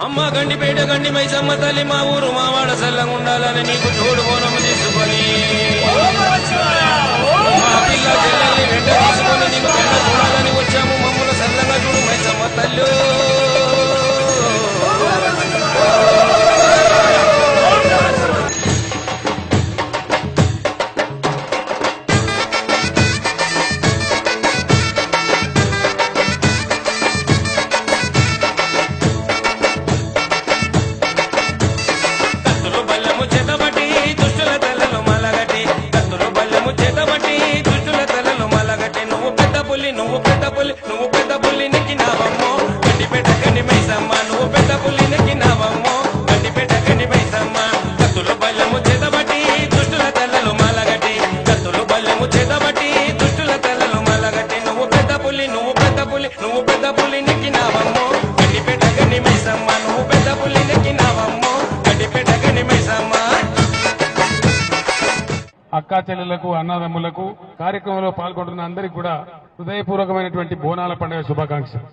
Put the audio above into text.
అమ్మ గండిపేట గండి మైసమ్మ తల్లి మా ఊరు మా వాడ సల్లంగా ఉండాలని నీకు తోడు బోనం తీసుకొని మా పిల్ల చెల్లెల్ని వెంట తీసుకొని నీకు వెంట చూడాలని వచ్చాము. మమ్మల్ని సల్లంగా చూడు మైసమ్మ తల్లి. నువ్వు పెద్ద పుల్లి నెక్కినావమ్మో గండిపేట గండి మైసమ్మ. నువ్వు పెద్ద పుల్లి నెక్కినావమ్మో గండిపేట గండి మైసమ్మ. కత్తులు బల్లెము చేతబట్టి దుష్టుల తెల్లలు మలగట్టి. కత్తులు బల్లెము చేతబట్టి దుష్టుల తెల్లలు మలగట్టి. నువ్వు పెద్ద పుల్లి నెక్కినావమ్మో గండిపేట గండి మైసమ్మ. నువ్వు పెద్ద పుల్లి నెక్కినావమ్మో గండిపేట గండి మైసమ్మ. అక్కా చెల్లెలకు అన్నదమ్ములకు కార్యక్రమంలో పాల్గొంటున్న అందరికీ కూడా హృదయపూర్వకమైనటువంటి బోనాల పండుగ శుభాకాంక్షలు.